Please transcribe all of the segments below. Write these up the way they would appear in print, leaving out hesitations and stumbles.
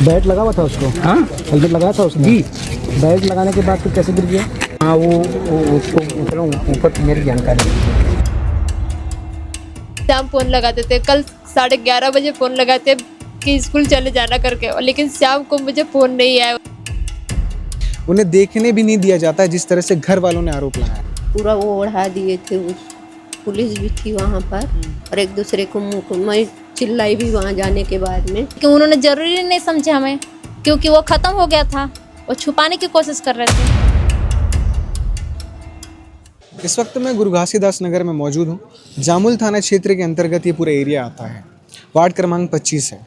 Belt लगा हुआ था उसको? हाँ हेलमेट लगाया था उसने? जी। बेल्ट लगाने के बाद फिर कैसे गिर गया? हाँ वो उसको उतरा ऊपर की मेरी जानकारी नहीं। शाम फ़ोन लगाते थे, कल 11:30 बजे फ़ोन लगाते कि स्कूल चले जाना करके, और लेकिन शाम को मुझे फ़ोन नहीं आया। उन्हें देखने भी नहीं दिया जाता है, जिस तरह से घर वालों ने आरोप लगाया। पूरा वो ओढ़ा दिए थे, उस पुलिस भी थी वहाँ पर और एक दूसरे को मुँह को मैं चिल्लाई भी वहाँ जाने के बाद में कि उन्होंने जरूरी नहीं समझा हमें, क्योंकि वो खत्म हो गया था, वो छुपाने की कोशिश कर रहे थे। इस वक्त मैं गुरु घासीदास नगर में मौजूद हूँ। जामुल थाना क्षेत्र के अंतर्गत ये पूरा एरिया आता है। वार्ड क्रमांक 25 है।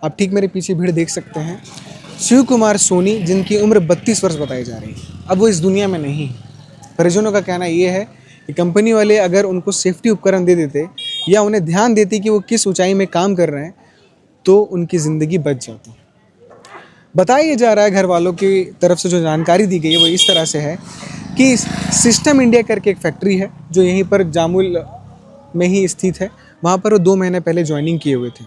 आप ठीक मेरे पीछे भीड़ देख सकते हैं। शिव कुमार सोनी, जिनकी उम्र 32 वर्ष बताई जा रही है, अब वो इस दुनिया में नहीं। परिजनों का कहना ये है कि कंपनी वाले अगर उनको सेफ्टी उपकरण दे देते या उन्हें ध्यान देती कि वो किस ऊंचाई में काम कर रहे हैं, तो उनकी ज़िंदगी बच जाती। बताया जा रहा है, घर वालों की तरफ से जो जानकारी दी गई है वो इस तरह से है कि सिस्टम इंडिया करके एक फैक्ट्री है जो यहीं पर जामुल में ही स्थित है। वहाँ पर वो 2 महीने पहले ज्वाइनिंग किए हुए थे।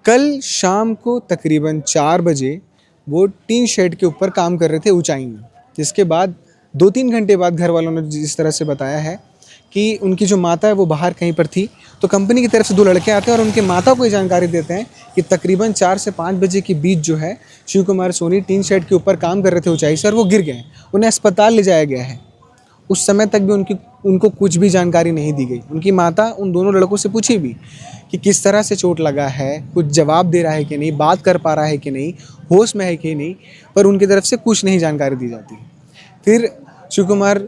कल शाम को तकरीबन 4 बजे वो टीन शेड के ऊपर काम कर रहे थे ऊंचाई में, जिसके बाद 2-3 घंटे बाद घर वालों ने जिस तरह से बताया है कि उनकी जो माता है वो बाहर कहीं पर थी, तो कंपनी की तरफ से 2 लड़के आते हैं और उनके माता को ये जानकारी देते हैं कि तकरीबन 4 से 5 बजे के बीच जो है शिव कुमार सोनी टीन शेड के ऊपर काम कर रहे थे ऊंचाई से और वो गिर गए। उन्हें अस्पताल ले जाया गया है। उस समय तक भी उनको कुछ भी जानकारी नहीं दी गई। उनकी माता उन दोनों लड़कों से पूछी भी कि किस तरह से चोट लगा है, कुछ जवाब दे रहा है कि नहीं, बात कर पा रहा है कि नहीं, होश में है कि नहीं, पर उनकी तरफ से कुछ नहीं जानकारी दी जाती। फिर शिव कुमार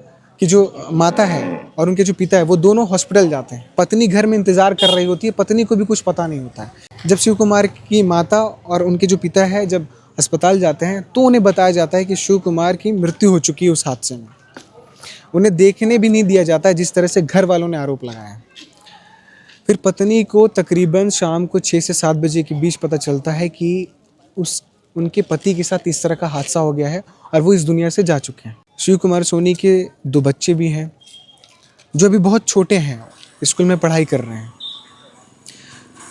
की जो माता है और उनके जो पिता है वो दोनों हॉस्पिटल जाते हैं। पत्नी घर में इंतज़ार कर रही होती है, पत्नी को भी कुछ पता नहीं होता है। जब शिव कुमार की माता और उनके जो पिता है जब अस्पताल जाते हैं तो उन्हें बताया जाता है कि शिव कुमार की मृत्यु हो चुकी है उस हादसे में। उन्हें देखने भी नहीं दिया जाता है, जिस तरह से घर वालों ने आरोप लगाया। फिर पत्नी को तकरीबन शाम को 6 से 7 बजे के बीच पता चलता है कि उनके पति के साथ इस तरह का हादसा हो गया है और वो इस दुनिया से जा चुके हैं। शिव कुमार सोनी के 2 बच्चे भी हैं जो अभी बहुत छोटे हैं, स्कूल में पढ़ाई कर रहे हैं।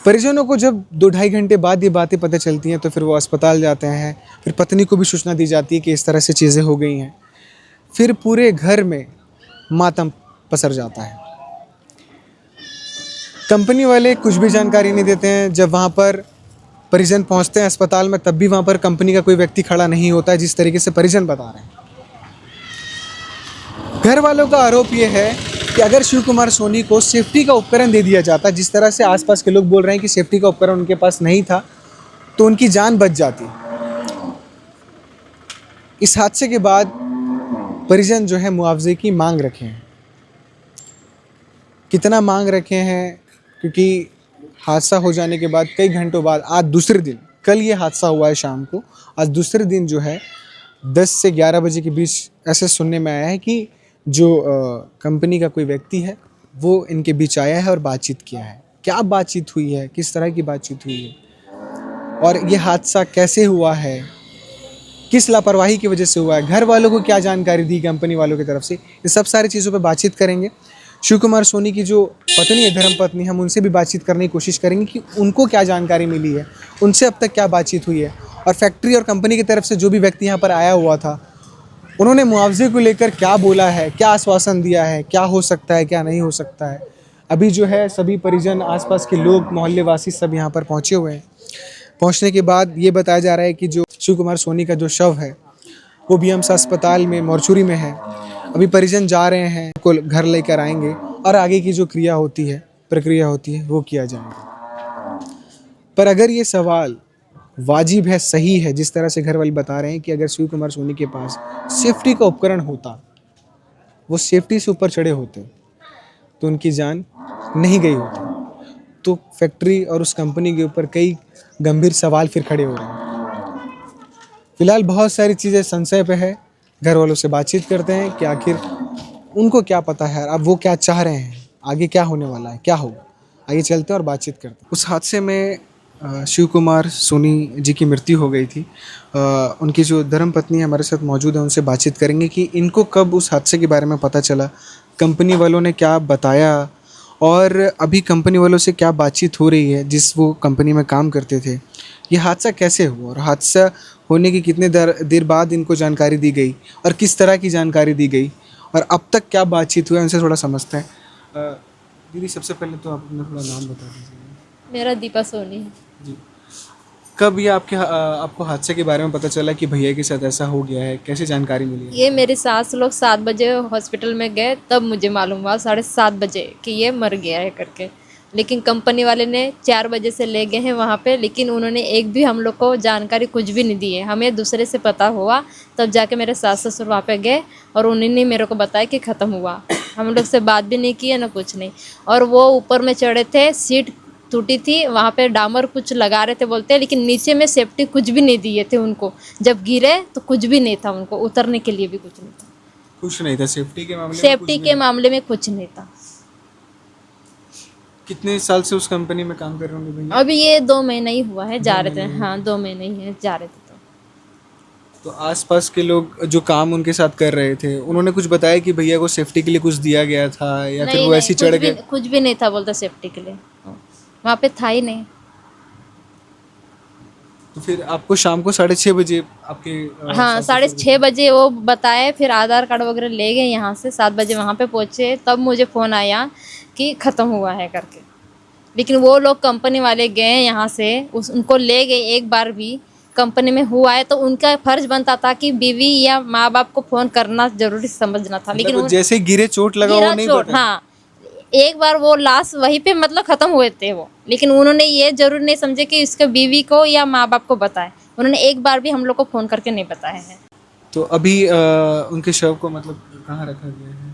परिजनों को जब 2-2.5 घंटे बाद ये बातें पता चलती हैं तो फिर वो अस्पताल जाते हैं। फिर पत्नी को भी सूचना दी जाती है कि इस तरह से चीज़ें हो गई हैं। फिर पूरे घर में मातम पसर जाता है। कंपनी वाले कुछ भी जानकारी नहीं देते हैं। जब वहाँ पर परिजन पहुँचते हैं अस्पताल में, तब भी वहाँ पर कंपनी का कोई व्यक्ति खड़ा नहीं होता है, जिस तरीके से परिजन बता रहे हैं। घर वालों का आरोप ये है कि अगर शिव कुमार सोनी को सेफ्टी का उपकरण दे दिया जाता, जिस तरह से आसपास के लोग बोल रहे हैं कि सेफ्टी का उपकरण उनके पास नहीं था, तो उनकी जान बच जाती। इस हादसे के बाद परिजन जो है मुआवजे की मांग रखे हैं। कितना मांग रखे हैं, क्योंकि हादसा हो जाने के बाद कई घंटों बाद आज दूसरे दिन, कल ये हादसा हुआ है शाम को, आज दूसरे दिन जो है 10 से 11 बजे के बीच ऐसे सुनने में आया है कि जो कंपनी का कोई व्यक्ति है वो इनके बीच आया है और बातचीत किया है। क्या बातचीत हुई है, किस तरह की बातचीत हुई है और ये हादसा कैसे हुआ है, किस लापरवाही की वजह से हुआ है, घर वालों को क्या जानकारी दी कंपनी वालों की तरफ से, ये सब सारी चीज़ों पर बातचीत करेंगे। शिव कुमार सोनी की जो पत्नी है, धर्म पत्नी, हम उनसे भी बातचीत करने की कोशिश करेंगे कि उनको क्या जानकारी मिली है, उनसे अब तक क्या बातचीत हुई है और फैक्ट्री और कंपनी की तरफ से जो भी व्यक्ति यहाँ पर आया हुआ था उन्होंने मुआवजे को लेकर क्या बोला है, क्या आश्वासन दिया है, क्या हो सकता है, क्या नहीं हो सकता है। अभी जो है सभी परिजन, आसपास के लोग, मोहल्ले वासी सब यहाँ पर पहुँचे हुए हैं। पहुँचने के बाद ये बताया जा रहा है कि जो शिव कुमार सोनी का जो शव है वो BMS अस्पताल में मॉर्चुरी में है। अभी परिजन जा रहे हैं, को घर लेकर आएंगे और आगे की जो प्रक्रिया होती है वो किया जाएगा। पर अगर ये सवाल वाजिब है, सही है, जिस तरह से घर वाले बता रहे हैं कि अगर शिव कुमार सोनी के पास सेफ्टी का उपकरण होता, वो सेफ्टी से ऊपर चढ़े होते, तो उनकी जान नहीं गई होती। तो फैक्ट्री और उस कंपनी के ऊपर कई गंभीर सवाल फिर खड़े हो रहे हैं। फिलहाल बहुत सारी चीज़ें संशय पे है। घर वालों से बातचीत करते हैं कि आखिर उनको क्या पता है, अब वो क्या चाह रहे हैं, आगे क्या होने वाला है, क्या होगा। आइए चलते हैं और बातचीत करते हैं। उस हादसे में शिव कुमार सोनी जी की मृत्यु हो गई थी। उनकी जो धर्मपत्नी हमारे साथ मौजूद है, उनसे बातचीत करेंगे कि इनको कब उस हादसे के बारे में पता चला, कंपनी वालों ने क्या बताया और अभी कंपनी वालों से क्या बातचीत हो रही है जिस वो कंपनी में काम करते थे। ये हादसा कैसे हुआ और हादसा होने की कितने देर बाद इनको जानकारी दी गई और किस तरह की जानकारी दी गई और अब तक क्या बातचीत हुई है उनसे थोड़ा समझते हैं। दीदी सबसे पहले तो आप अपना थोड़ा नाम बता दीजिए। मेरा दीपा सोनी है। जी, कब ये आपको हादसे के बारे में पता चला कि भैया के साथ ऐसा हो गया है, कैसे जानकारी मिली है? ये मेरी सास लोग 7 बजे हॉस्पिटल में गए तब मुझे मालूम हुआ 7:30 बजे कि ये मर गया है करके। लेकिन कंपनी वाले ने 4 बजे से ले गए हैं वहाँ पे, लेकिन उन्होंने एक भी हम लोग को जानकारी कुछ भी नहीं दी है। हमें दूसरे से पता हुआ तब जाके मेरे सास ससुर वहाँ पे गए और उन्होंने मेरे को बताया कि ख़त्म हुआ। हम लोग से बात भी नहीं की है ना कुछ नहीं। और वो ऊपर में चढ़े थे, सीट टूटी थी, वहाँ पे डामर कुछ लगा रहे थे बोलते हैं, लेकिन नीचे में सेफ्टी कुछ भी नहीं दिए थे उनको। जब गिरे तो कुछ भी नहीं था, उनको उतरने के लिए भी कुछ नहीं था। कुछ नहीं था सेफ्टी के मामले में? सेफ्टी के मामले में कुछ नहीं था। कितने साल से उस कंपनी में काम कर रहे होंगे भैया? अभी ये 2 महीना ही हुआ है, जा रहे थे। हाँ 2 महीने ही है, जा रहे थे। तो आसपास के लोग जो काम उनके साथ कर रहे थे उन्होंने कुछ बताया कि भैया को सेफ्टी के लिए कुछ दिया गया था या फिर वो ऐसे ही चढ़ गए? कुछ भी नहीं था बोलता सेफ्टी के लिए, वहाँ पे था ही नहीं। तो फिर आपको शाम को 6:30 बजे आपके हाँ 6:30 बजे वो बताए, फिर आधार कार्ड वगैरह ले गए यहाँ से। 7 बजे वहाँ पे पहुँचे तब मुझे फ़ोन आया कि ख़त्म हुआ है करके। लेकिन वो लोग कंपनी वाले गए यहाँ से, उनको ले गए। एक बार भी कंपनी में हुआ है तो उनका फ़र्ज बनता था कि बीवी या माँ बाप को फ़ोन करना ज़रूरी समझना था। लेकिन मतलब जैसे गिरे चोट लगा वो नहीं पता? हाँ एक बार वो लाश वहीं पे मतलब ख़त्म हुए थे वो, लेकिन उन्होंने ये जरूर नहीं समझे कि इसके बीवी को या माँ बाप को बताए। उन्होंने एक बार भी हम लोग को फ़ोन करके नहीं बताया है। तो अभी उनके शव को मतलब कहाँ रखा गया है?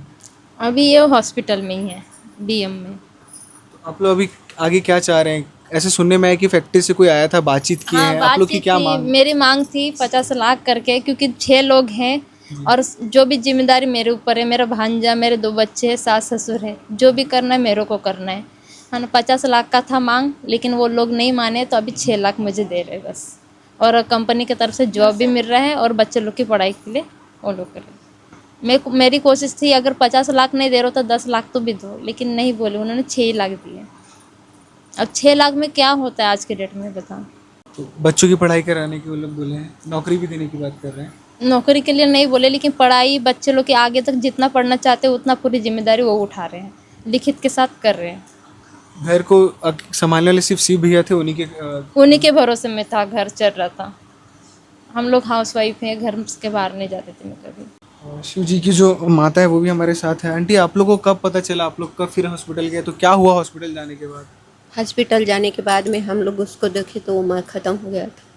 अभी ये हॉस्पिटल में ही है, BM में। तो आप लोग अभी आगे क्या चाह रहे हैं? ऐसे सुनने में आया कि फैक्ट्री से कोई आया था, बातचीत की है, आप लोग की क्या मांग? मेरी मांग थी 50 लाख करके, क्योंकि 6 लोग हैं और जो भी जिम्मेदारी मेरे ऊपर है। मेरा भांजा, मेरे 2 बच्चे, सास ससुर है, जो भी करना है मेरे को करना है ना। 50 लाख का था मांग, लेकिन वो लोग नहीं माने तो अभी 6 लाख मुझे दे रहे बस। और कंपनी की तरफ से जॉब भी मिल रहा है और बच्चे लोग की पढ़ाई के लिए वो लोग कर रहे हैं। मेरी कोशिश थी अगर 50 लाख नहीं दे रहे हो तो 10 लाख तो भी दो, लेकिन नहीं बोले, उन्होंने 6 लाख दिए। अब 6 लाख में क्या होता है आज के डेट में बताओ। तो बच्चों की पढ़ाई कराने की वो लोग बोले हैं, नौकरी भी देने की बात कर रहे हैं। नौकरी के लिए नहीं बोले, लेकिन पढ़ाई बच्चे लोग के आगे तक जितना पढ़ना चाहते हैं उतना पूरी जिम्मेदारी वो उठा रहे हैं, लिखित के साथ कर रहे हैं। घर को संभालने वाले सिर्फ शिव भैया थे, उन्हीं के भरोसे में था, घर चल रहा था। हम लोग हाउसवाइफ हैं, घर के बाहर नहीं जाते थे मैं कभी। शिव जी की जो माता है वो भी हमारे साथ है। आंटी, आप लोगों को कब पता चला? आप लोग कब फिर हॉस्पिटल गए? तो क्या हुआ हॉस्पिटल जाने के बाद? हॉस्पिटल जाने के बाद में हम लोग उसको देखे तो वो माँ ख़त्म हो गया था।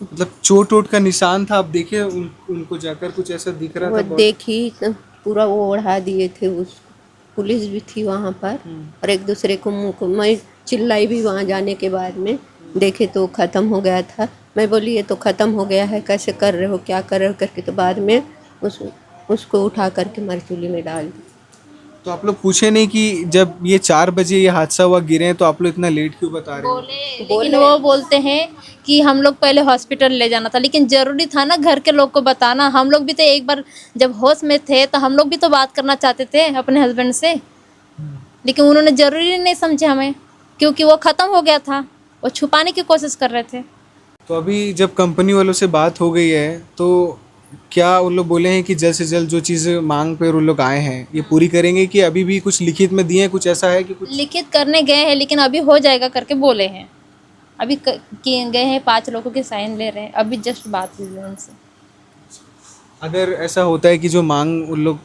मतलब चोट वोट का निशान था, आप देखे उनको जाकर? कुछ ऐसा दिख रहा वो था? देखी तो पूरा वो ओढ़ा दिए थे। उस पुलिस भी थी वहाँ पर और एक दूसरे को मुँह को मैं चिल्लाई भी वहाँ जाने के बाद में। देखे तो ख़त्म हो गया था। मैं बोली ये तो ख़त्म हो गया है, कैसे कर रहे हो, क्या कर रहे हो करके, तो बाद में उसको उठा करके मरचूली में डाल दी। तो आप लोग पूछे नहीं कि जब ये 4 बजे ये हादसा हुआ, गिरे हैं, तो आप लोग इतना लेट क्यों बता रहे हो? लेकिन वो बोलते हैं कि हम लोग पहले हॉस्पिटल ले जाना था, लेकिन ज़रूरी था ना घर के लोग को बताना। हम लोग भी तो एक बार जब होश में थे तो हम लोग भी तो बात करना चाहते थे अपने हस्बैंड से, लेकिन उन्होंने ज़रूरी नहीं समझे हमें, क्योंकि वो ख़त्म हो गया था, वो छुपाने की कोशिश कर रहे थे। तो अभी जब कंपनी वालों से बात हो गई है तो क्या उन लोग बोले हैं कि जल्द से जल्द जो चीज़ मांग पे उन लोग आए हैं ये पूरी करेंगे, कि अभी भी कुछ लिखित में दिए हैं? कुछ ऐसा है कि कुछ लिखित करने गए हैं, लेकिन अभी हो जाएगा करके बोले हैं। अभी किए गए हैं, 5 लोगों के साइन ले रहे हैं, अभी जस्ट बात हुई है उनसे। अगर ऐसा होता है कि जो मांग उन लोग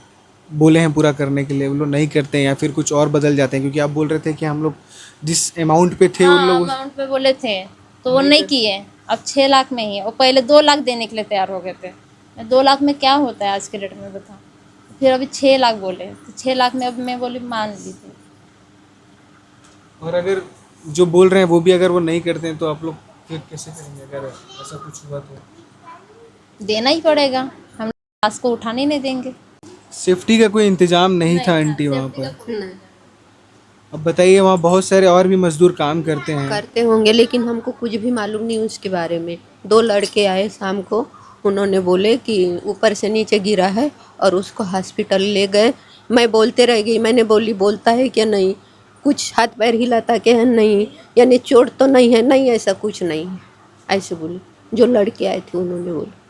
बोले हैं पूरा करने के लिए वो लोग नहीं करते हैं या फिर कुछ और बदल जाते हैं, क्योंकि आप बोल रहे थे कि हम लोग जिस अमाउंट पे थे उन लोग अमाउंट पे बोले थे तो वो नहीं किए। अब 6 लाख में ही है, वो पहले 2 लाख देने के लिए तैयार हो गए थे। 2 लाख में क्या होता है आज के डेट में बताओ। फिर अभी 6 लाख बोले, तो 6 लाख में अब मैं बोली मान लीजिए। और अगर जो बोल रहे हैं वो भी अगर वो नहीं करते हैं तो आप लोग फिर कैसे करेंगे? अगर ऐसा कुछ हुआ तो देना ही पड़ेगा, हम लाश को उठाने नहीं देंगे। सेफ्टी का कोई इंतजाम नहीं था आंटी वहाँ पर? अब बताइए, वहाँ बहुत सारे और भी मजदूर काम करते होंगे, लेकिन हमको कुछ भी मालूम नहीं उसके बारे में। 2 लड़के आए शाम को, उन्होंने बोले कि ऊपर से नीचे गिरा है और उसको हॉस्पिटल ले गए। मैं बोलते रह गई, मैंने बोली बोलता है क्या नहीं, कुछ हाथ पैर हिलाता के है नहीं, यानी चोट तो नहीं है, नहीं ऐसा कुछ नहीं है, ऐसे बोले जो लड़के आए थे उन्होंने बोले।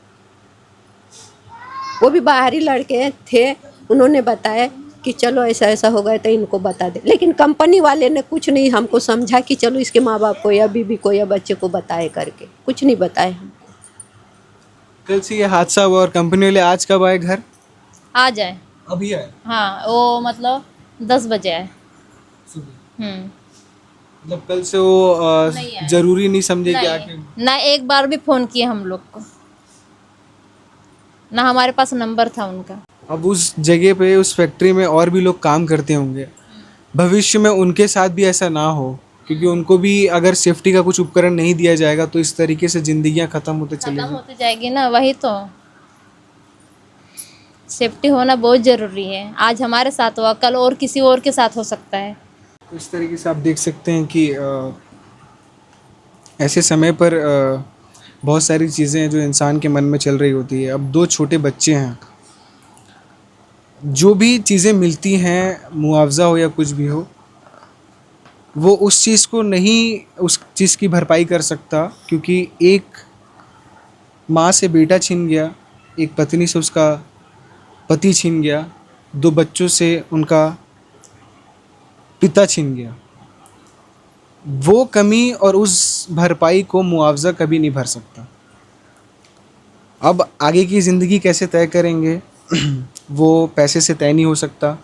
वो भी बाहरी लड़के थे, उन्होंने बताया कि चलो ऐसा ऐसा हो गया तो इनको बता दे, लेकिन कंपनी वाले ने कुछ नहीं हमको समझा कि चलो इसके माँ बाप को या बीबी को या बच्चे को बताए करके, कुछ नहीं बताए हमको। कल से ये हादसा हुआ और कंपनी वाले आज कब आए घर? आ जाए। अभी आए? हाँ, वो मतलब 10 बजे आए। मतलब कल से वो जरूरी नहीं समझे कि आके ना एक बार भी फोन किए हम लोग को, ना हमारे पास नंबर था उनका। अब उस जगह पे उस फैक्ट्री में और भी लोग काम करते होंगे, भविष्य में उनके साथ भी ऐसा ना हो, क्योंकि उनको भी अगर सेफ्टी का कुछ उपकरण नहीं दिया जाएगा तो इस तरीके से जिंदगियां खत्म होते चलेगी। जाएगी ना, वही तो सेफ्टी होना बहुत ज़रूरी है। आज हमारे साथ हुआ, कल और किसी और के साथ हो सकता है। तो इस तरीके से आप देख सकते हैं कि ऐसे समय पर बहुत सारी चीज़ें हैं जो इंसान के मन में चल रही होती है। अब 2 छोटे बच्चे हैं, जो भी चीज़ें मिलती हैं, मुआवजा हो या कुछ भी हो, वो उस चीज़ को नहीं, उस चीज़ की भरपाई कर सकता, क्योंकि एक माँ से बेटा छीन गया, एक पत्नी से उसका पति छीन गया, 2 बच्चों से उनका पिता छीन गया। वो कमी और उस भरपाई को मुआवजा कभी नहीं भर सकता। अब आगे की ज़िंदगी कैसे तय करेंगे वो पैसे से तय नहीं हो सकता,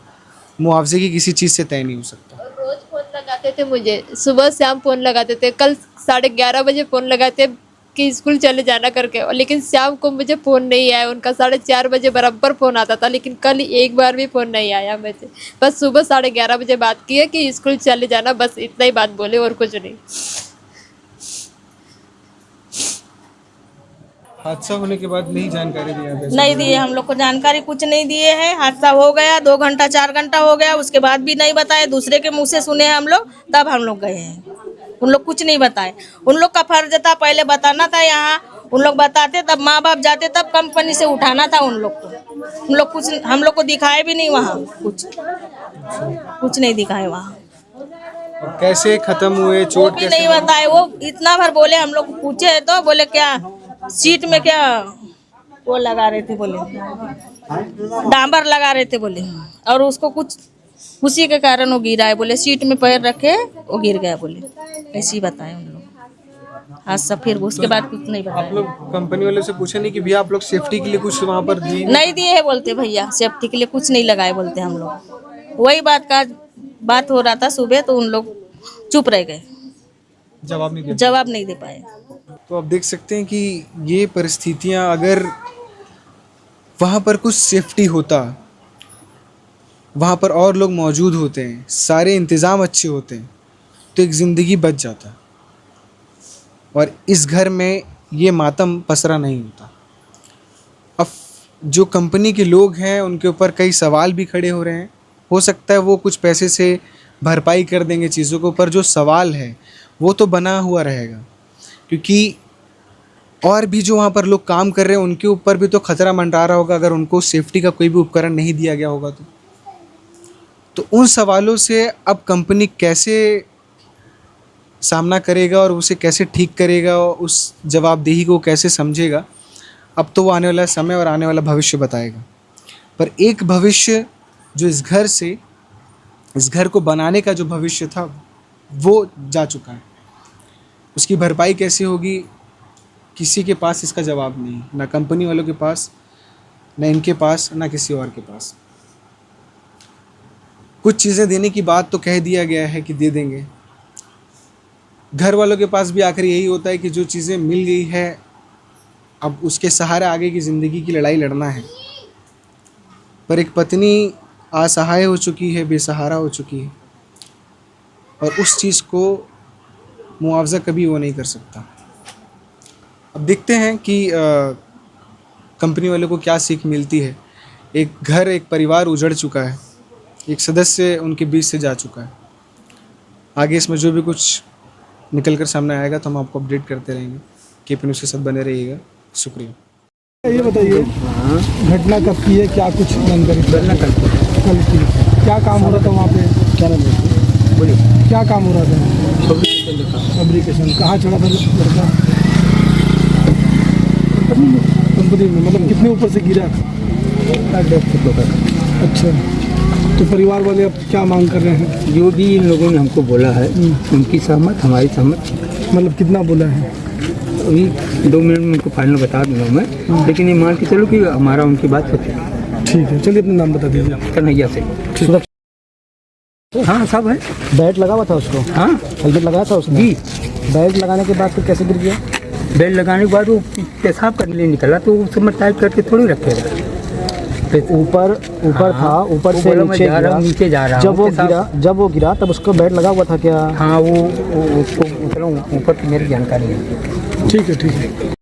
मुआवजे की किसी चीज़ से तय नहीं हो सकता। रोज फोन लगाते थे मुझे, सुबह शाम फोन लगाते थे। कल 11:30 बजे फोन लगाते कि स्कूल चले जाना करके, और लेकिन शाम को मुझे फ़ोन नहीं आया उनका। 4:30 बजे बराबर फ़ोन आता था, लेकिन कल एक बार भी फ़ोन नहीं आया मुझे। बस सुबह 11:30 बजे बात की है कि स्कूल चले जाना, बस इतना ही बात बोले और कुछ नहीं। हादसा होने के बाद नहीं जानकारी दिया गया? नहीं दिए, हम लोग को जानकारी कुछ नहीं दिए हैं। हादसा हो गया 2 घंटा 4 घंटा हो गया, उसके बाद भी नहीं बताए। दूसरे के मुंह से सुने हम लोग, तब हम लोग गए हैं। उन लोग कुछ नहीं बताए। उन लोग का फर्ज था पहले बताना था, यहाँ उन लोग बताते तब माँ बाप जाते, तब कंपनी से उठाना था उन लोग को। उन लोग कुछ हम लोग को दिखाए भी नहीं वहाँ, कुछ नहीं दिखाए वहाँ। और कैसे खत्म हुए, वो चोट भी कैसे नहीं बताए। वो इतना भर बोले, हम लोग पूछे तो बोले क्या सीट में क्या वो लगा रहे थे, बोले डांबर लगा रहे थे बोले, और उसको कुछ उसी के कारण वो गिरा है बोले। सीट में पैर रखे वो गिर गया बोले, ऐसे ही बताए उन लोग। आज सब फिर उसके बाद कुछ नहीं आप बताया। लोग कंपनी वाले से पूछे नहीं कि भैया आप लोग सेफ्टी के लिए कुछ वहाँ पर दिए? नहीं दिए है बोलते, भैया सेफ्टी के लिए कुछ नहीं लगाए बोलते। हम लोग वही बात हो रहा था सुबह, तो उन लोग चुप रह गए, जवाब नहीं दे पाए। तो आप देख सकते हैं कि ये परिस्थितियाँ, अगर वहाँ पर कुछ सेफ्टी होता, वहाँ पर और लोग मौजूद होते हैं, सारे इंतज़ाम अच्छे होते हैं, तो एक ज़िंदगी बच जाता और इस घर में ये मातम पसरा नहीं होता। अब जो कंपनी के लोग हैं उनके ऊपर कई सवाल भी खड़े हो रहे हैं। हो सकता है वो कुछ पैसे से भरपाई कर देंगे चीज़ों को, पर जो सवाल है वो तो बना हुआ रहेगा, क्योंकि और भी जो वहाँ पर लोग काम कर रहे हैं उनके ऊपर भी तो खतरा मंडरा रहा होगा अगर उनको सेफ्टी का कोई भी उपकरण नहीं दिया गया होगा तो उन सवालों से अब कंपनी कैसे सामना करेगा और उसे कैसे ठीक करेगा, उस जवाबदेही को कैसे समझेगा, अब तो वो आने वाला समय और आने वाला भविष्य बताएगा। पर एक भविष्य जो इस घर को बनाने का जो भविष्य था वो जा चुका है। उसकी भरपाई कैसे होगी, किसी के पास इसका जवाब नहीं, ना कंपनी वालों के पास, ना इनके पास, ना किसी और के पास। कुछ चीज़ें देने की बात तो कह दिया गया है कि दे देंगे। घर वालों के पास भी आखिर यही होता है कि जो चीज़ें मिल गई है अब उसके सहारे आगे की ज़िंदगी की लड़ाई लड़ना है। पर एक पत्नी असहाय हो चुकी है, बेसहारा हो चुकी है, और उस चीज़ को मुआवजा कभी वो नहीं कर सकता। अब देखते हैं कि कंपनी वालों को क्या सीख मिलती है। एक घर, एक परिवार उजड़ चुका है, एक सदस्य उनके बीच से जा चुका है। आगे इसमें जो भी कुछ निकल कर सामने आएगा तो हम आपको अपडेट करते रहेंगे। KP न्यूज़ के साथ बने रहिएगा। शुक्रिया। ये बताइए घटना कब की है, क्या कुछ जानकारी? कल की। क्या काम हो रहा था वहाँ पे, क्या नाम है? बोलिए। क्या काम हो रहा था? फैब्रिकेशन का। फैब्रिकेशन। कहाँ चढ़ा था लड़का? कंपनी में। मतलब कितने ऊपर से गिरा? 10 फुट का। अच्छा, तो परिवार वाले अब क्या मांग कर रहे हैं? जो भी इन लोगों ने हमको बोला है उनकी सहमत, हमारी सहमत। मतलब कितना बोला है? अभी 2 मिनट में उनको फाइनल बता दूंगा मैं, लेकिन ये मान के चलो कि हमारा उनकी बात सच है। ठीक है, चलिए अपना नाम बता दीजिए। कन्हैया से। हाँ सब है। बेल्ट लगा हुआ था उसको? हाँ हेलमेट लगाया था उसने? जी। बेल्ट लगाने के बाद फिर कैसे गिर गया? बेल्ट लगाने के बाद वो पेशाब करने लिए निकला तो उस समय टाइट करके थोड़ी रखेगा। ऊपर हाँ, था, ऊपर वो से बोला मैं नीचे जा रहा हूँ, नीचे जा रहा जब हूँ, वो पेशाब- गिरा तब उसको बेल्ट लगा हुआ था क्या? हाँ वो उसको मतलब ऊपर की मेरी जानकारी है। ठीक है, ठीक है।